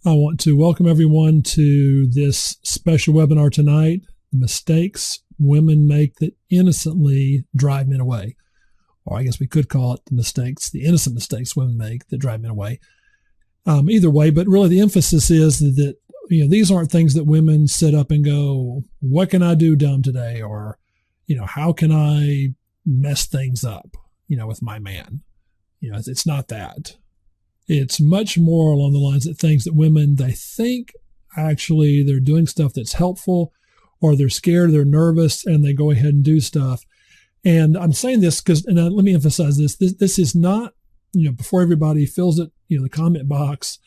I want to welcome everyone to this special webinar tonight, The Mistakes Women Make That Innocently Drive Men Away. Or I guess we could call it the innocent mistakes women make that drive men away. Either way, but really the emphasis is that these aren't things that women sit up and go, what can I do dumb today? Or, how can I mess things up, with my man? It's not that. It's much more along the lines of things that women, they think actually they're doing stuff that's helpful, or they're scared, they're nervous, and they go ahead and do stuff. And I'm saying this because, and let me emphasize this is not, before everybody fills it, the comment box,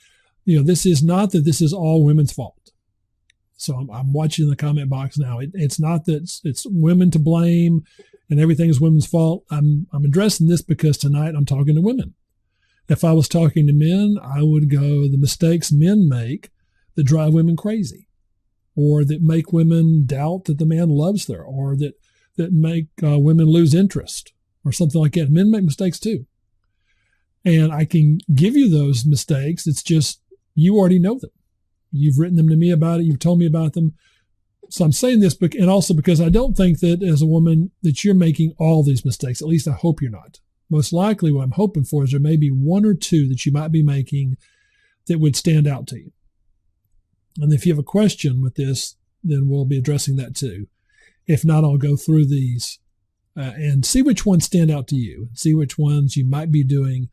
this is not that this is all women's fault. So I'm watching the comment box now. It's not that it's women to blame and everything is women's fault. I'm addressing this because tonight I'm talking to women. If I was talking to men, I would go, the mistakes men make that drive women crazy, or that make women doubt that the man loves her, or that make women lose interest, or something like that. Men make mistakes too. And I can give you those mistakes. It's just, you already know them. You've written them to me about it. You've told me about them. So I'm saying this, and also because I don't think that as a woman that you're making all these mistakes. At least I hope you're not. Most likely what I'm hoping for is there may be one or two that you might be making that would stand out to you. And if you have a question with this, then we'll be addressing that too. If not, I'll go through these and see which ones stand out to you, see which ones you might be doing.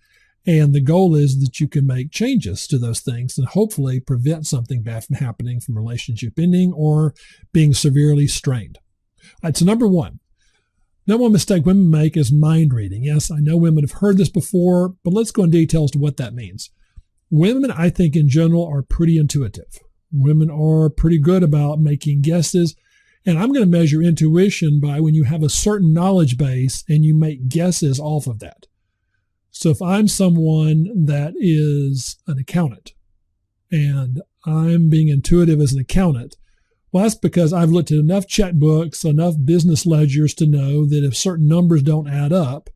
And the goal is that you can make changes to those things and hopefully prevent something bad from happening, from relationship ending or being severely strained. All right, so number one mistake women make is mind reading. Yes, I know women have heard this before, but let's go in details to what that means. Women, I think in general, are pretty intuitive. Women are pretty good about making guesses. And I'm going to measure intuition by when you have a certain knowledge base and you make guesses off of that. So if I'm someone that is an accountant and I'm being intuitive as an accountant, well, that's because I've looked at enough checkbooks, enough business ledgers to know that if certain numbers don't add up,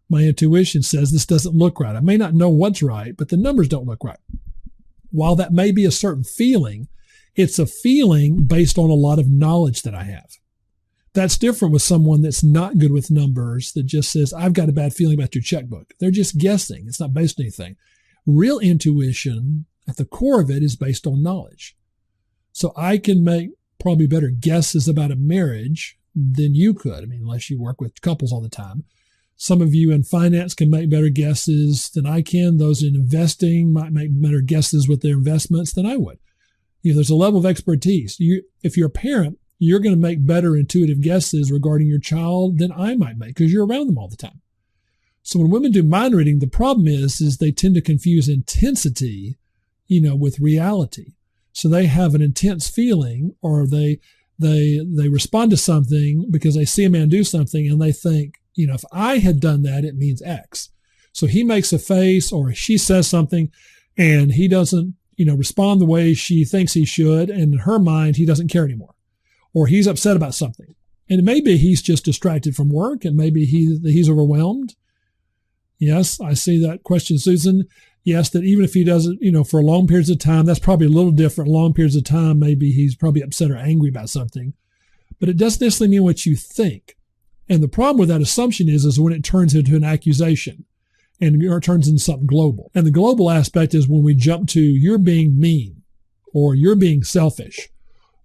my intuition says this doesn't look right. I may not know what's right, but the numbers don't look right. While that may be a certain feeling, it's a feeling based on a lot of knowledge that I have. That's different with someone that's not good with numbers, that just says, I've got a bad feeling about your checkbook. They're just guessing. It's not based on anything. Real intuition, at the core of it, is based on knowledge. So I can make probably better guesses about a marriage than you could. I mean, unless you work with couples all the time. Some of you in finance can make better guesses than I can. Those in investing might make better guesses with their investments than I would. There's a level of expertise. If you're a parent, you're going to make better intuitive guesses regarding your child than I might make because you're around them all the time. So when women do mind reading, the problem is they tend to confuse intensity, with reality. So they have an intense feeling, or they respond to something because they see a man do something and they think, if I had done that, it means X. So he makes a face or she says something and he doesn't, respond the way she thinks he should. And in her mind, he doesn't care anymore, or he's upset about something. And maybe he's just distracted from work and maybe he's overwhelmed. Yes, I see that question, Susan. Yes, that even if he does it, for long periods of time, that's probably a little different. Long periods of time, maybe he's probably upset or angry about something. But it doesn't necessarily mean what you think. And the problem with that assumption is when it turns into an accusation and it turns into something global. And the global aspect is when we jump to you're being mean or you're being selfish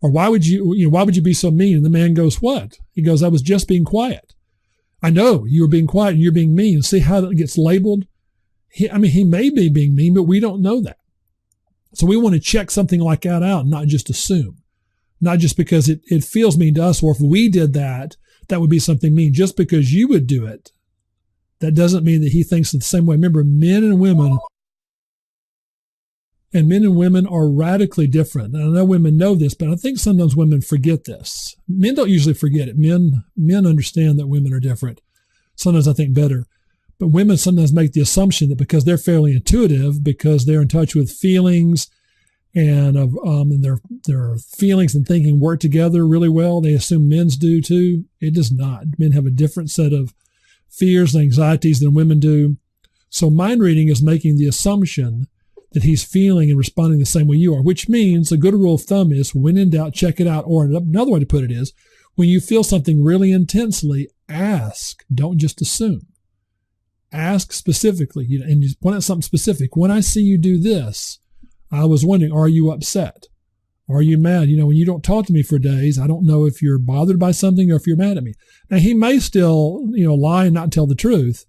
or why would you be so mean? And the man goes, what? He goes, I was just being quiet. I know you were being quiet and you're being mean. See how that gets labeled? He may be being mean, but we don't know that. So we want to check something like that out and not just assume. Not just because it feels mean to us, or if we did that, that would be something mean. Just because you would do it, that doesn't mean that he thinks it the same way. Remember, men and women are radically different. And I know women know this, but I think sometimes women forget this. Men don't usually forget it. Men understand that women are different. Sometimes I think better. But women sometimes make the assumption that because they're fairly intuitive, because they're in touch with feelings and their feelings and thinking work together really well, they assume men's do too. It does not. Men have a different set of fears and anxieties than women do. So mind reading is making the assumption that he's feeling and responding the same way you are, which means a good rule of thumb is when in doubt, check it out. Or another way to put it is when you feel something really intensely, ask, don't just assume. Ask specifically, and you point out something specific. When I see you do this, I was wondering, are you upset? Are you mad? When you don't talk to me for days, I don't know if you're bothered by something or if you're mad at me. Now, he may still, lie and not tell the truth,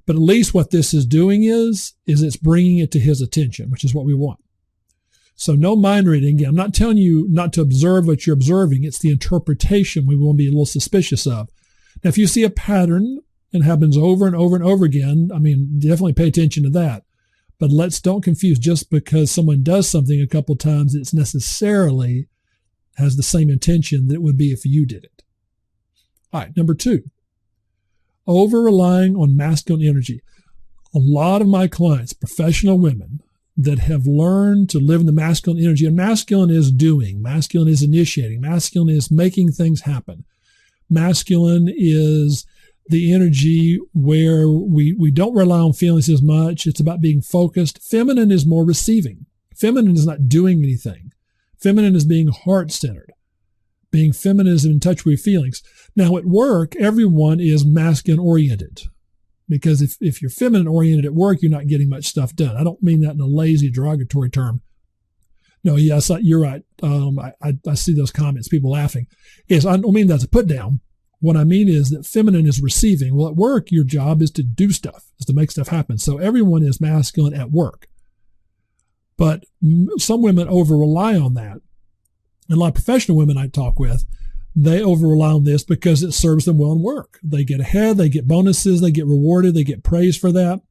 but at least what this is doing is it's bringing it to his attention, which is what we want. So no mind reading. Again, I'm not telling you not to observe what you're observing. It's the interpretation we want to be a little suspicious of. Now, if you see a pattern and happens over and over and over again, definitely pay attention to that. But don't confuse just because someone does something a couple times, it's necessarily has the same intention that it would be if you did it. All right, number 2, over-relying on masculine energy. A lot of my clients, professional women that have learned to live in the masculine energy, and masculine is doing, masculine is initiating, masculine is making things happen. Masculine is the energy where we don't rely on feelings as much. It's about being focused. Feminine is more receiving. Feminine is not doing anything. Feminine is being heart-centered. Being feminine is in touch with feelings. Now, at work, everyone is masculine-oriented. Because if you're feminine-oriented at work, you're not getting much stuff done. I don't mean that in a lazy, derogatory term. No, yes, you're right. I see those comments, people laughing. I don't mean that's a put down. What I mean is that feminine is receiving. Well, at work, your job is to do stuff, is to make stuff happen. So everyone is masculine at work. But some women over-rely on that. And a lot of professional women I talk with, they over-rely on this because it serves them well in work. They get ahead, they get bonuses, they get rewarded, they get praise for that.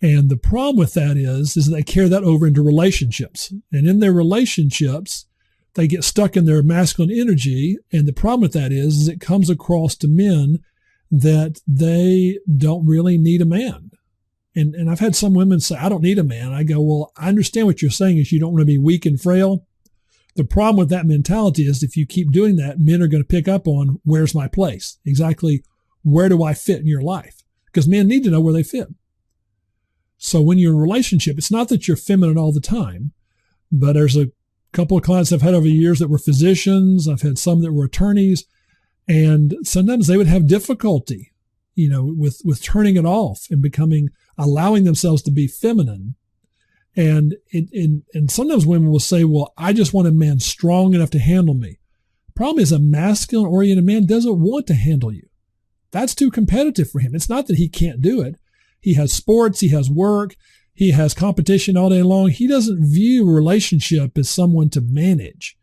And the problem with that is they carry that over into relationships. And in their relationships, they get stuck in their masculine energy. And the problem with that is it comes across to men that they don't really need a man. And I've had some women say, I don't need a man. I go, well, I understand what you're saying is you don't want to be weak and frail. The problem with that mentality is if you keep doing that, men are going to pick up on where's my place? Exactly where do I fit in your life? Because men need to know where they fit. So when you're in a relationship, it's not that you're feminine all the time, but there's a couple of clients I've had over the years that were physicians. I've had some that were attorneys, and sometimes they would have difficulty, with turning it off and allowing themselves to be feminine. And sometimes women will say, well, I just want a man strong enough to handle me. The problem is a masculine-oriented man doesn't want to handle you. That's too competitive for him. It's not that he can't do it. He has sports, he has work, he has competition all day long. He doesn't view a relationship as someone to manage.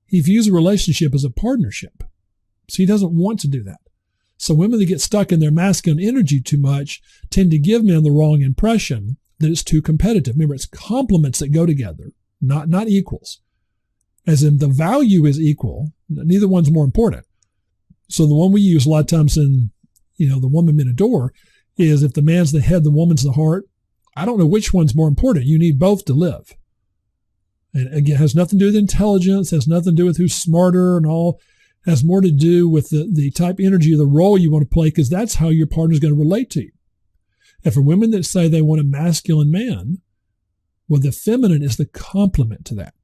He views a relationship as a partnership. So he doesn't want to do that. So women that get stuck in their masculine energy too much tend to give men the wrong impression that it's too competitive. Remember, it's complements that go together, not equals. As in the value is equal, neither one's more important. So the one we use a lot of times in, the woman men adore is if the man's the head, the woman's the heart. I don't know which one's more important. You need both to live. And again, it has nothing to do with intelligence, has nothing to do with who's smarter and all. It has more to do with the type of energy of the role you want to play, because that's how your partner's going to relate to you. And for women that say they want a masculine man, well, the feminine is the complement to that.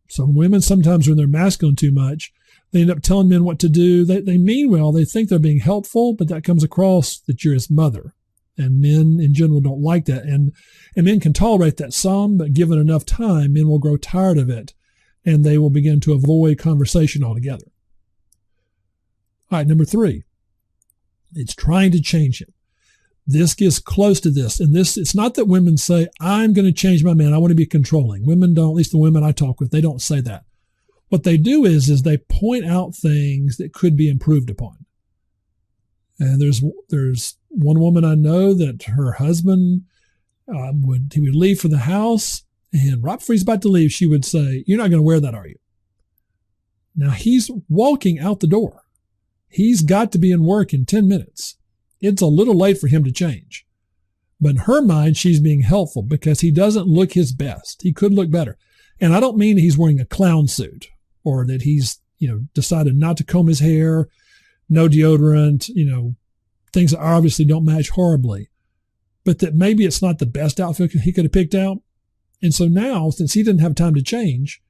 So women sometimes when they're masculine too much, they end up telling men what to do. They mean well. They think they're being helpful, but that comes across that you're his mother. And men in general don't like that. And men can tolerate that some, but given enough time, men will grow tired of it and they will begin to avoid conversation altogether. All right, number 3, it's trying to change him. This gets close to this. And it's not that women say, I'm going to change my man. I want to be controlling. Women don't, at least the women I talk with, they don't say that. What they do is they point out things that could be improved upon. And there's one woman I know that her husband would leave for the house, and right before he's about to leave, she would say, "You're not going to wear that, are you?" Now he's walking out the door. He's got to be in work in 10 minutes. It's a little late for him to change. But in her mind, she's being helpful because he doesn't look his best. He could look better. And I don't mean he's wearing a clown suit or that he's, decided not to comb his hair, no deodorant, things that obviously don't match horribly. But that maybe it's not the best outfit he could have picked out. And so now, since he didn't have time to change,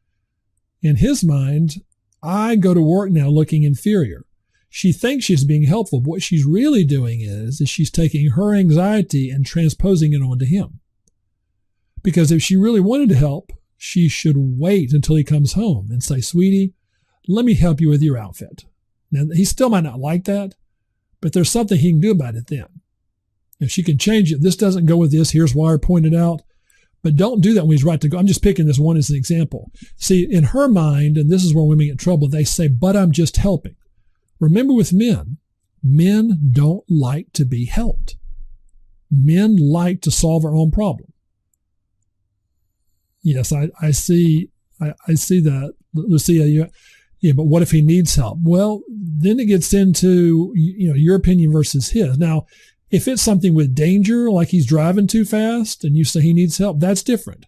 in his mind, I go to work now looking inferior. She thinks she's being helpful, but what she's really doing is she's taking her anxiety and transposing it onto him. Because if she really wanted to help, she should wait until he comes home and say, sweetie, let me help you with your outfit. Now, he still might not like that, but there's something he can do about it then. If she can change it, this doesn't go with this, here's why I pointed out. But don't do that when he's right to go. I'm just picking this one as an example. See, in her mind, and this is where women get in trouble, they say, but I'm just helping. Remember with men don't like to be helped. Men like to solve our own problem. Yes, I see that. Lucia, yeah, but what if he needs help? Well, then it gets into, your opinion versus his. Now, if it's something with danger, like he's driving too fast and you say he needs help, that's different.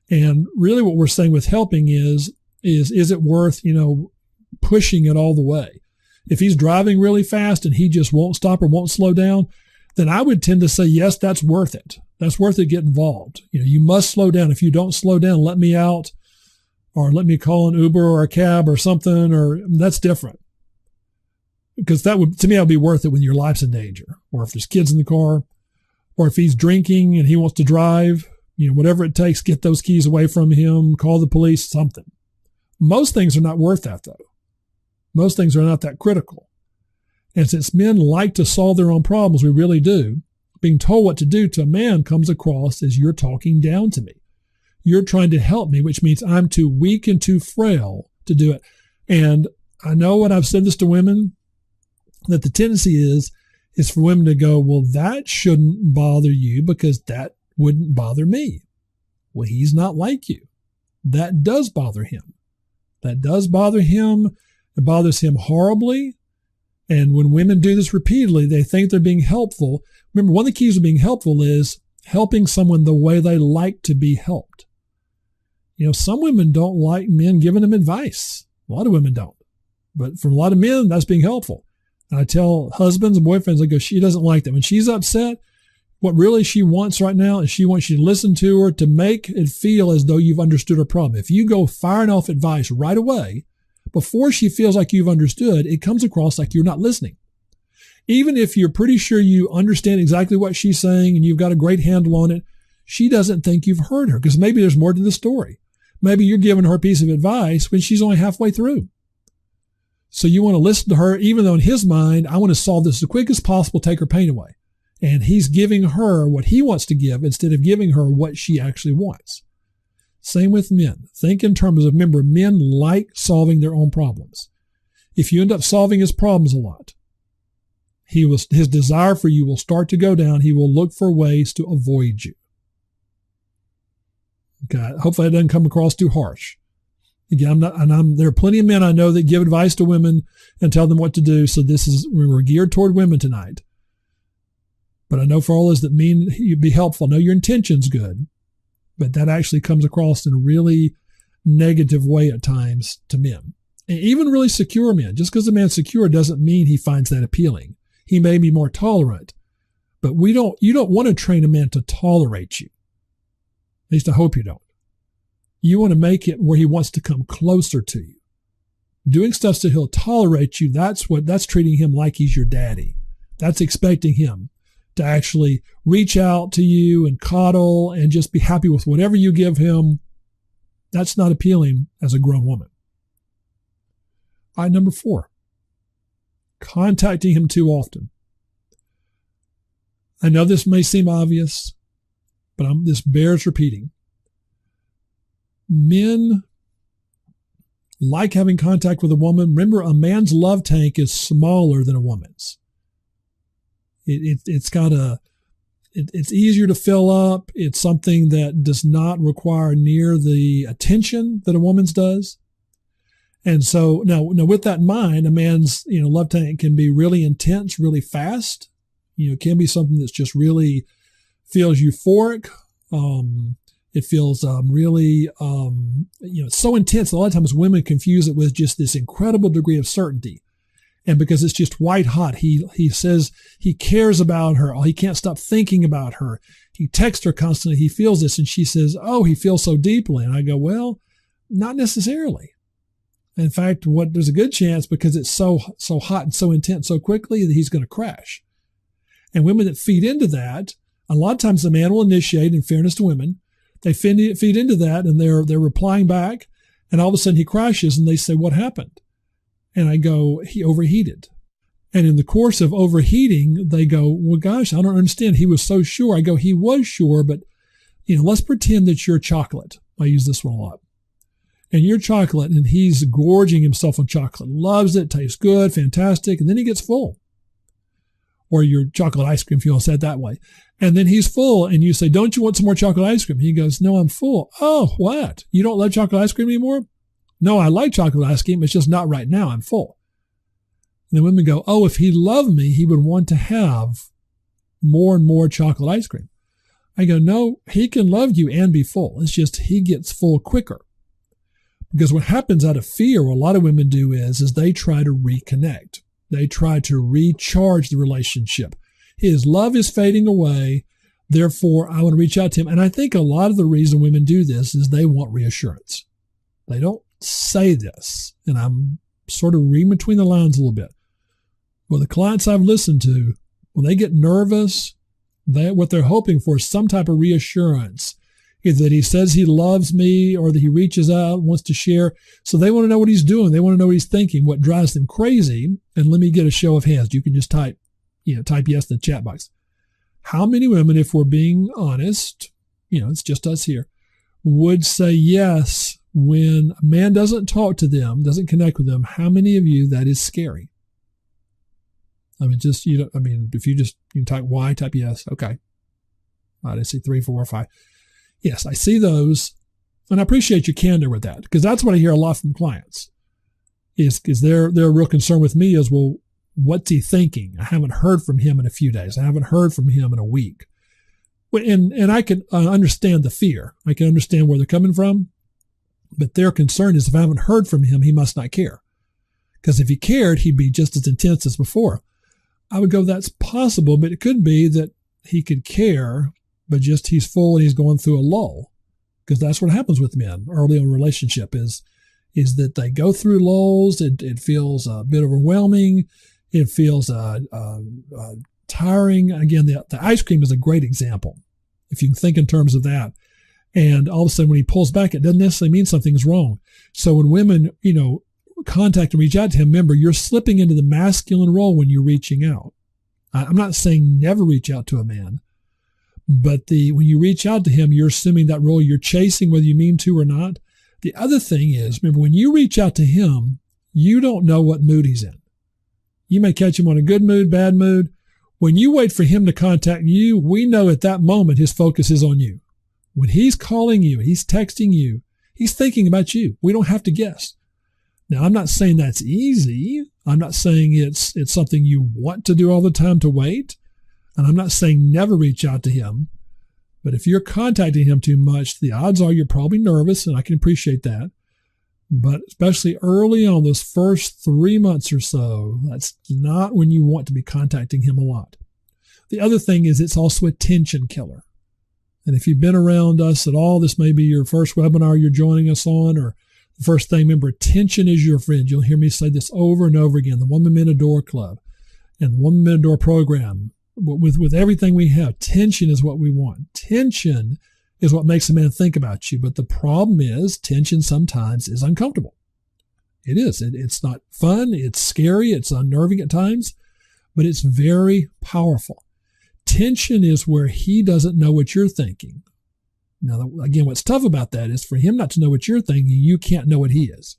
And really what we're saying with helping is it worth, pushing it all the way? If he's driving really fast and he just won't stop or won't slow down, then I would tend to say, yes, that's worth it. That's worth it. Get involved. You must slow down. If you don't slow down, let me out, or let me call an Uber or a cab or something, or that's different. Because to me, that would be worth it when your life's in danger, or if there's kids in the car, or if he's drinking and he wants to drive, whatever it takes, get those keys away from him, call the police, something. Most things are not worth that, though. Most things are not that critical. And since men like to solve their own problems, we really do, being told what to do to a man comes across as you're talking down to me. You're trying to help me, which means I'm too weak and too frail to do it. And I know, and I've said this to women, that the tendency is for women to go, well, that shouldn't bother you because that wouldn't bother me. Well, he's not like you. That does bother him. That does bother him. It bothers him horribly. And when women do this repeatedly, they think they're being helpful. Remember, one of the keys of being helpful is helping someone the way they like to be helped. Some women don't like men giving them advice. A lot of women don't. But for a lot of men, that's being helpful. And I tell husbands and boyfriends, I go, she doesn't like that. When she's upset, what really she wants right now is she wants you to listen to her to make it feel as though you've understood her problem. If you go firing off advice right away, before she feels like you've understood, it comes across like you're not listening. Even if you're pretty sure you understand exactly what she's saying and you've got a great handle on it, she doesn't think you've heard her because maybe there's more to the story. Maybe you're giving her a piece of advice when she's only halfway through. So you want to listen to her, even though in his mind, I want to solve this as quick as possible, take her pain away. And he's giving her what he wants to give instead of giving her what she actually wants. Same with men. Think in terms of, remember, men like solving their own problems. If you end up solving his problems a lot, his desire for you will start to go down. He will look for ways to avoid you. Okay. Hopefully that doesn't come across too harsh. Again, there are plenty of men I know that give advice to women and tell them what to do. So we're geared toward women tonight. But I know for all those that mean you'd be helpful, I know your intention's good, but that actually comes across in a really negative way at times to men. And even really secure men. Just because a man's secure doesn't mean he finds that appealing. He may be more tolerant, but you don't want to train a man to tolerate you. At least I hope you don't. You want to make it where he wants to come closer to you. Doing stuff so he'll tolerate you, that's treating him like he's your daddy. That's expecting him to actually reach out to you and coddle and just be happy with whatever you give him. That's not appealing as a grown woman. All right, number 4, contacting him too often. I know this may seem obvious, but this bears repeating. Men like having contact with a woman. Remember, a man's love tank is smaller than a woman's. It's easier to fill up. It's something that does not require near the attention that a woman's does. And so now with that in mind, a man's, love tank can be really intense, really fast. It can be something that's just really feels euphoric. It feels really, it's so intense. A lot of times women confuse it with just this incredible degree of certainty. And because it's just white hot, he says he cares about her. He can't stop thinking about her. He texts her constantly. He feels this. And she says, oh, he feels so deeply. And I go, well, not necessarily. In fact, there's a good chance because it's so hot and so intense so quickly that he's going to crash. And women that feed into that, a lot of times the man will initiate, in fairness to women, they feed into that and they're replying back. And all of a sudden he crashes and they say, what happened? And I go, he overheated. And in the course of overheating, they go, well, gosh, I don't understand. He was so sure. I go, he was sure, but let's pretend that you're chocolate. I use this one a lot. And you're chocolate and he's gorging himself on chocolate, loves it, tastes good, fantastic. And then he gets full. Or your chocolate ice cream, if you want to say it that way. And then he's full and you say, don't you want some more chocolate ice cream? He goes, no, I'm full. Oh, what? You don't love chocolate ice cream anymore? No, I like chocolate ice cream. It's just not right now. I'm full. And then women go, oh, if he loved me, he would want to have more and more chocolate ice cream. I go, no, he can love you and be full. It's just he gets full quicker. Because what happens out of fear, what a lot of women do is they try to reconnect. They try to recharge the relationship. His love is fading away. Therefore, I want to reach out to him. And I think a lot of the reason women do this is they want reassurance. They don't say this, and I'm sort of reading between the lines a little bit. Well, the clients I've listened to, when they get nervous, what they're hoping for is some type of reassurance, either that he says he loves me or that he reaches out, wants to share. So they want to know what he's doing. They want to know what he's thinking, what drives them crazy. And let me get a show of hands. You can just type yes in the chat box. How many women, if we're being honest, it's just us here, would say yes when a man doesn't talk to them, doesn't connect with them? How many of you that is scary? I mean, if you type Y, type yes. Okay. All right, I see 3, 4, 5. Yes, I see those. And I appreciate your candor with that, because that's what I hear a lot from clients is they're real concerned with me is, well, what's he thinking? I haven't heard from him in a few days. I haven't heard from him in a week. And I can understand the fear. I can understand where they're coming from. But their concern is if I haven't heard from him, he must not care. Because if he cared, he'd be just as intense as before. I would go, that's possible, but it could be that he could care, but just he's full and he's going through a lull. Because that's what happens with men early in a relationship is that they go through lulls. It feels a bit overwhelming. It feels tiring. Again, the ice cream is a great example, if you can think in terms of that. And all of a sudden, when he pulls back, it doesn't necessarily mean something's wrong. So when women, contact and reach out to him, remember, you're slipping into the masculine role when you're reaching out. I'm not saying never reach out to a man, but when you reach out to him, you're assuming that role. You're chasing whether you mean to or not. The other thing is, remember, when you reach out to him, you don't know what mood he's in. You may catch him on a good mood, bad mood. When you wait for him to contact you, we know at that moment his focus is on you. When he's calling you, he's texting you, he's thinking about you. We don't have to guess. Now, I'm not saying that's easy. I'm not saying it's something you want to do all the time to wait. And I'm not saying never reach out to him. But if you're contacting him too much, the odds are you're probably nervous, and I can appreciate that. But especially early on, those first 3 months or so, that's not when you want to be contacting him a lot. The other thing is it's also a tension killer. And if you've been around us at all, this may be your first webinar you're joining us on, or the first thing, remember, tension is your friend. You'll hear me say this over and over again. The Woman Men Adore Club and the Woman Men Adore program, with everything we have, tension is what we want. Tension is what makes a man think about you. But the problem is tension sometimes is uncomfortable. It is. It's not fun. It's scary. It's unnerving at times, but it's very powerful. Tension is where he doesn't know what you're thinking. Now, again, what's tough about that is for him not to know what you're thinking, you can't know what he is.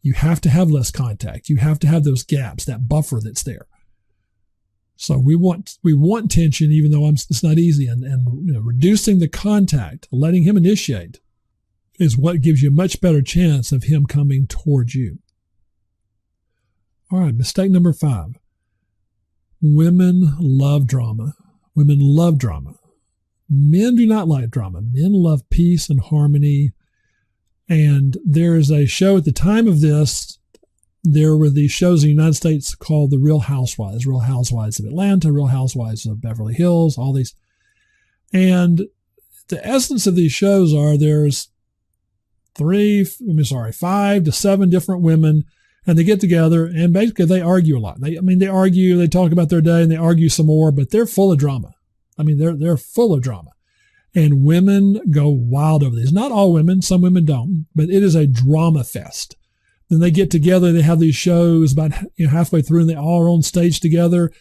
You have to have less contact. You have to have those gaps, that buffer that's there. So we want tension, even though it's not easy. And reducing the contact, letting him initiate, is what gives you a much better chance of him coming towards you. All right, mistake number 5. Women love drama. Women love drama. Men do not like drama. Men love peace and harmony. And there's a show at the time of this, there were these shows in the United States called the Real Housewives of Atlanta, Real Housewives of Beverly Hills, all these. And the essence of these shows are there's 5 to 7 different women, and they get together and basically they argue a lot. They argue, they talk about their day and they argue some more, but they're full of drama. They're full of drama. And women go wild over these. Not all women, some women don't, but it is a drama fest. Then they get together, they have these shows about halfway through, and they all are on stage together,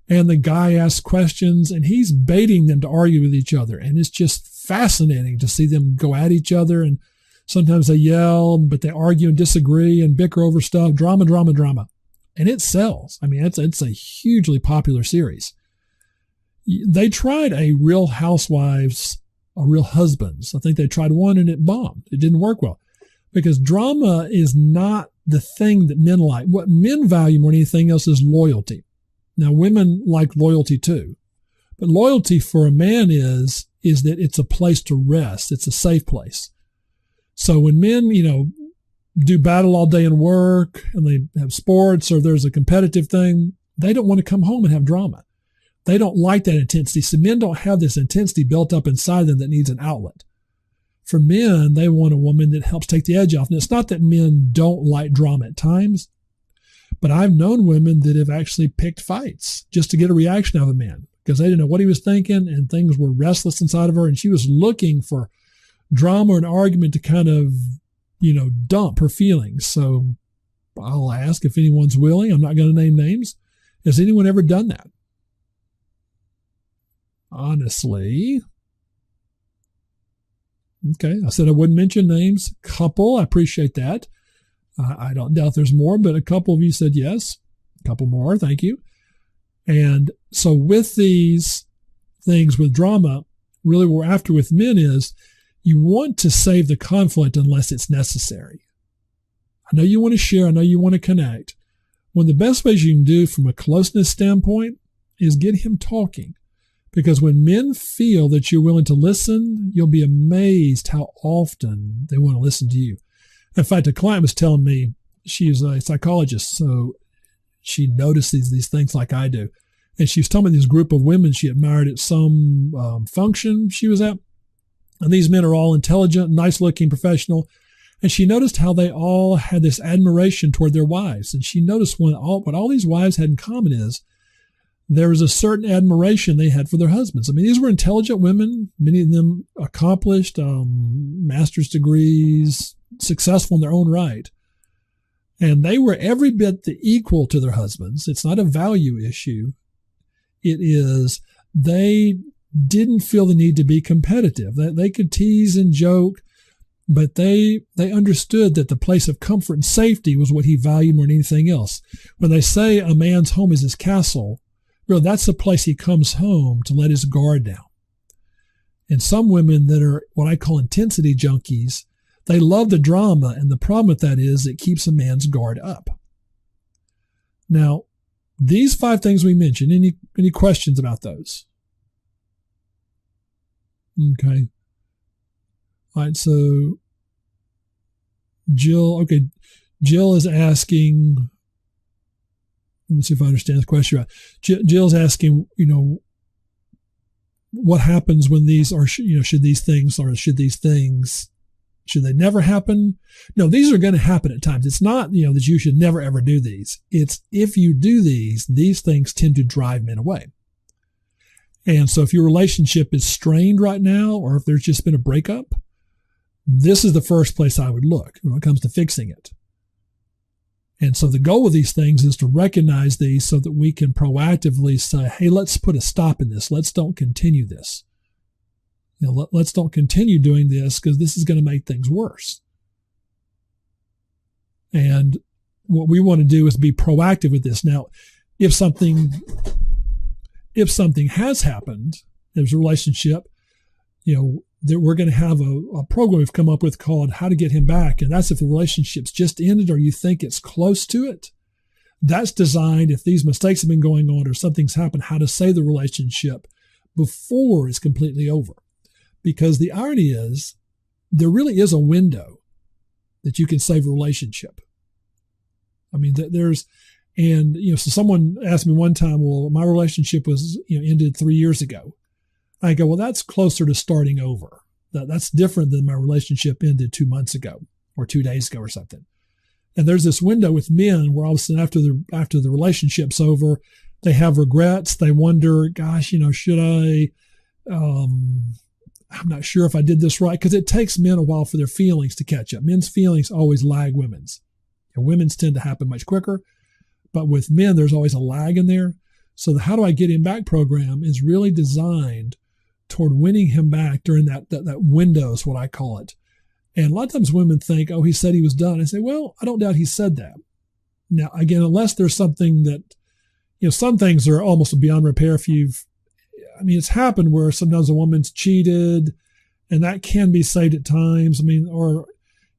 and the guy asks questions and he's baiting them to argue with each other. And it's just fascinating to see them go at each other, and sometimes they yell, but they argue and disagree and bicker over stuff. Drama. And it sells. It's a hugely popular series. They tried a Real Housewives, a Real Husbands. I think they tried one and it bombed. It didn't work well because drama is not the thing that men like. What men value more than anything else is loyalty. Now, women like loyalty too, but loyalty for a man is that it's a place to rest. It's a safe place. So when men, do battle all day in work and they have sports or there's a competitive thing, they don't want to come home and have drama. They don't like that intensity. So men don't have this intensity built up inside them that needs an outlet. For men, they want a woman that helps take the edge off. And it's not that men don't like drama at times, but I've known women that have actually picked fights just to get a reaction out of a man because they didn't know what he was thinking and things were restless inside of her. And she was looking for drama or an argument to kind of, dump her feelings. So I'll ask if anyone's willing. I'm not going to name names. Has anyone ever done that? Honestly. Okay. I said I wouldn't mention names. Couple. I appreciate that. I don't doubt there's more, but a couple of you said yes. A couple more. Thank you. And so with these things with drama, really what we're after with men is you want to save the conflict unless it's necessary. I know you want to share. I know you want to connect. One of the best ways you can do from a closeness standpoint is get him talking. Because when men feel that you're willing to listen, you'll be amazed how often they want to listen to you. In fact, a client was telling me, she's a psychologist, so she noticed these things like I do. And she was telling me this group of women she admired at some function she was at. And these men are all intelligent, nice-looking, professional. And she noticed how they all had this admiration toward their wives. And she noticed what all these wives had in common is there was a certain admiration they had for their husbands. These were intelligent women, many of them accomplished, master's degrees, successful in their own right. And they were every bit the equal to their husbands. It's not a value issue. It is they didn't feel the need to be competitive. They could tease and joke, but they understood that the place of comfort and safety was what he valued more than anything else. When they say a man's home is his castle, really, that's the place he comes home to let his guard down. And some women that are what I call intensity junkies, they love the drama, and the problem with that is it keeps a man's guard up. Now, these 5 things we mentioned, any questions about those? Okay. All right, so Jill is asking, let me see if I understand the question right. Jill's asking, what happens when these are, should they never happen? No, these are going to happen at times. It's not, that you should never ever do these. It's if you do these things tend to drive men away. And so if your relationship is strained right now, or if there's just been a breakup, this is the first place I would look when it comes to fixing it. And so the goal of these things is to recognize these so that we can proactively say, hey, let's put a stop in this. Let's don't continue this. Let's don't continue doing this because this is going to make things worse. And what we want to do is be proactive with this. Now, if something has happened, there's a relationship, that we're going to have a program we've come up with called How to Get Him Back. And that's if the relationship's just ended or you think it's close to it. That's designed if these mistakes have been going on or something's happened, how to save the relationship before it's completely over. Because the irony is there really is a window that you can save a relationship. I mean, so someone asked me one time, well, my relationship was, ended 3 years ago. I go, well, that's closer to starting over. That's different than my relationship ended 2 months ago or 2 days ago or something. And there's this window with men where all of a sudden after the relationship's over, they have regrets. They wonder, gosh, should I, I'm not sure if I did this right, because it takes men a while for their feelings to catch up. Men's feelings always lag women's. Women's tend to happen much quicker, but with men, there's always a lag in there. So the How Do I Get Him Back program is really designed toward winning him back during that window is what I call it. And a lot of times women think, oh, he said he was done. I say, well, I don't doubt he said that. Now, again, unless there's something that, some things are almost beyond repair. It's happened where sometimes a woman's cheated, and that can be saved at times.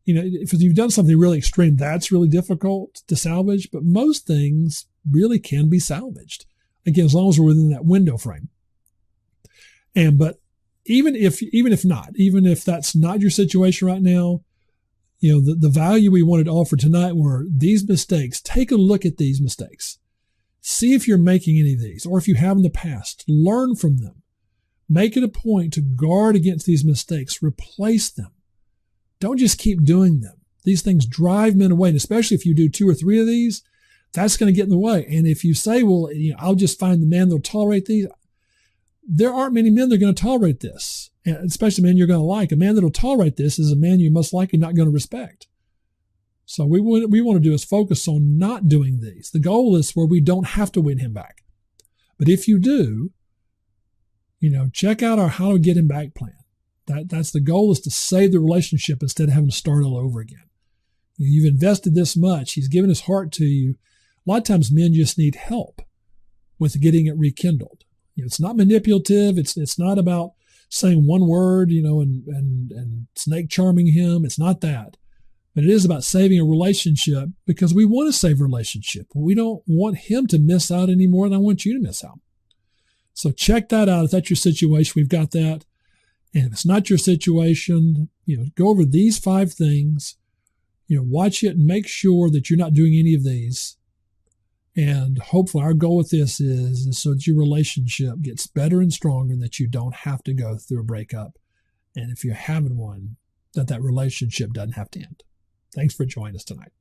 If you've done something really extreme, that's really difficult to salvage, but most things really can be salvaged. Again, as long as we're within that window frame. But even if that's not your situation right now, the value we wanted to offer tonight were these mistakes. Take a look at these mistakes. See if you're making any of these, or if you have in the past, learn from them. Make it a point to guard against these mistakes. Replace them. Don't just keep doing them. These things drive men away, and especially if you do 2 or 3 of these, that's going to get in the way. And if you say, well, I'll just find the man that'll tolerate these, there aren't many men that are going to tolerate this, and especially men you're going to like. A man that'll tolerate this is a man you most likely not going to respect. So we want to do is focus on not doing these. The goal is where we don't have to win him back. But if you do, check out our How to Get Him Back plan. That's the goal, is to save the relationship instead of having to start all over again. You've invested this much. He's given his heart to you. A lot of times men just need help with getting it rekindled. It's not manipulative. It's not about saying one word, and snake charming him. It's not that. But it is about saving a relationship, because we want to save a relationship. We don't want him to miss out any more than I want you to miss out. So check that out. If that's your situation, we've got that. And if it's not your situation, go over these 5 things, watch it and make sure that you're not doing any of these. And hopefully our goal with this is so that your relationship gets better and stronger, and that you don't have to go through a breakup. And if you're having one, that relationship doesn't have to end. Thanks for joining us tonight.